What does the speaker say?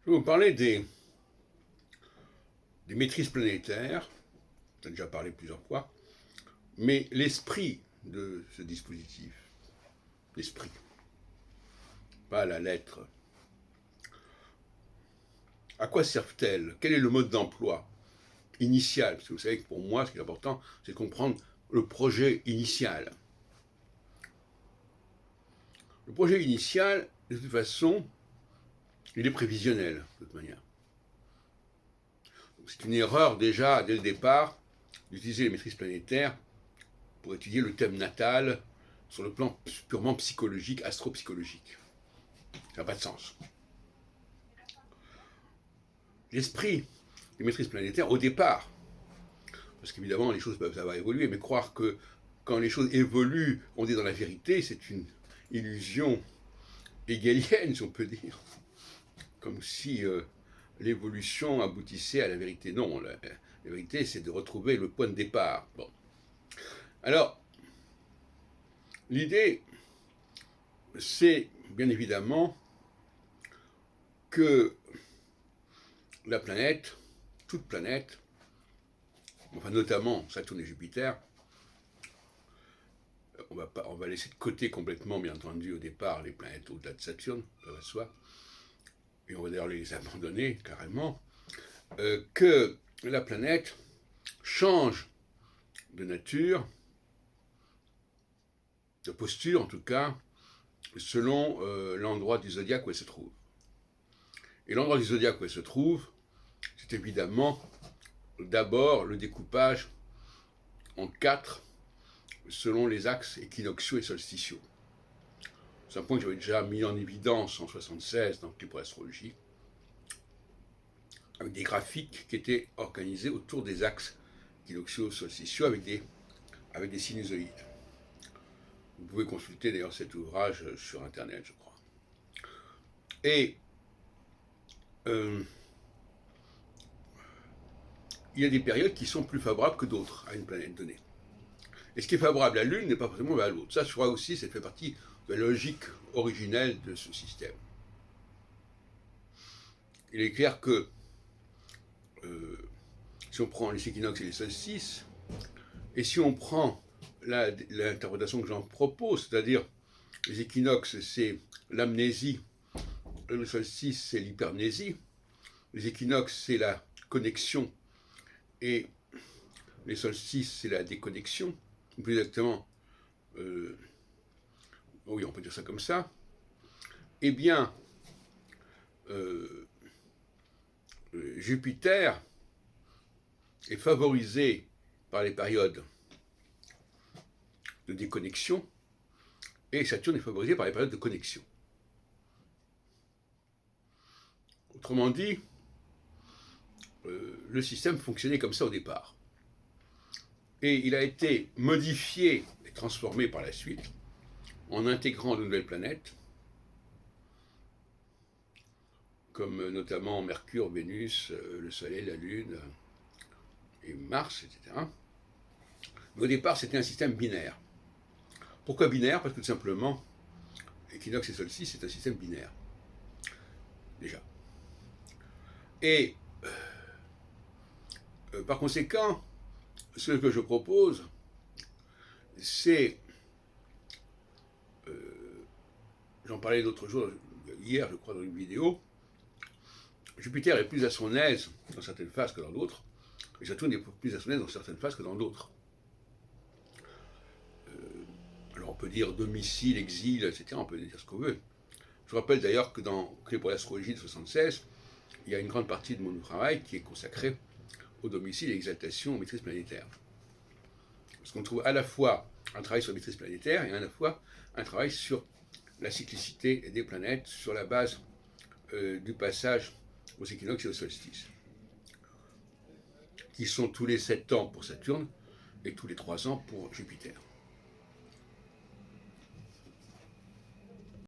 Je vais vous parler des maîtrises planétaires, j'en ai déjà parlé plusieurs fois, mais l'esprit de ce dispositif, l'esprit, pas la lettre, à quoi servent-elles? Quel est le mode d'emploi initial? Parce que vous savez que pour moi, ce qui est important, c'est de comprendre le projet initial. Le projet initial, de toute façon, il est prévisionnel, de toute manière. C'est une erreur déjà, dès le départ, d'utiliser les maîtrises planétaires pour étudier le thème natal sur le plan purement psychologique, astropsychologique. Ça n'a pas de sens. L'esprit des maîtrises planétaires, au départ, parce qu'évidemment les choses peuvent avoir évolué, mais croire que quand les choses évoluent, on est dans la vérité, c'est une illusion hegelienne, si on peut dire. Comme si l'évolution aboutissait à la vérité. Non, la vérité, c'est de retrouver le point de départ. Bon. Alors, l'idée, c'est bien évidemment que la planète, toute planète, enfin notamment Saturne et Jupiter, on va laisser de côté complètement, bien entendu, au départ, les planètes au-delà de Saturne, ça va de soi, et on va d'ailleurs les abandonner carrément, que la planète change de nature, de posture en tout cas, selon l'endroit du zodiaque où elle se trouve. Et l'endroit du zodiaque où elle se trouve, c'est évidemment d'abord le découpage en 4 selon les axes équinoxiaux et solsticiaux. C'est un point que j'avais déjà mis en évidence en 1976 dans Clé pour l'astrologie, avec des graphiques qui étaient organisés autour des axes équinoxiaux et solsticiaux avec des sinusoïdes. Vous pouvez consulter d'ailleurs cet ouvrage sur internet, je crois. Et il y a des périodes qui sont plus favorables que d'autres à une planète donnée. Et ce qui est favorable à l'une n'est pas forcément à l'autre. Ça, je crois aussi, ça fait partie de la logique originelle de ce système. Il est clair que si on prend les équinoxes et les solstices, et si on prend l'interprétation que j'en propose, c'est-à-dire les équinoxes, c'est l'amnésie, le solstice, c'est l'hypermnésie, les équinoxes, c'est la connexion, et les solstices, c'est la déconnexion, ou plus exactement, oui, on peut dire ça comme ça, eh bien, Jupiter est favorisé par les périodes de déconnexion et Saturne est favorisé par les périodes de connexion. Autrement dit, le système fonctionnait comme ça au départ. Et il a été modifié et transformé par la suite en intégrant de nouvelles planètes, comme notamment Mercure, Vénus, le Soleil, la Lune et Mars, etc. Mais au départ, c'était un système binaire. Pourquoi binaire? Parce que tout simplement, équinoxe et solstice, c'est un système binaire. Déjà. Et par conséquent, ce que je propose, c'est, j'en parlais l'autre jour, hier je crois dans une vidéo, Jupiter est plus à son aise dans certaines phases que dans d'autres, et Saturne est plus à son aise dans certaines phases que dans d'autres. Alors on peut dire domicile, exil, etc., on peut dire ce qu'on veut. Je vous rappelle d'ailleurs que dans Clé pour l'astrologie de 1976, il y a une grande partie de mon travail qui est consacrée au domicile et l'exaltation aux maîtrises planétaires. Parce qu'on trouve à la fois un travail sur les maîtrises planétaires et à la fois un travail sur la cyclicité des planètes sur la base du passage aux équinoxes et aux solstices, qui sont tous les 7 ans pour Saturne et tous les 3 ans pour Jupiter.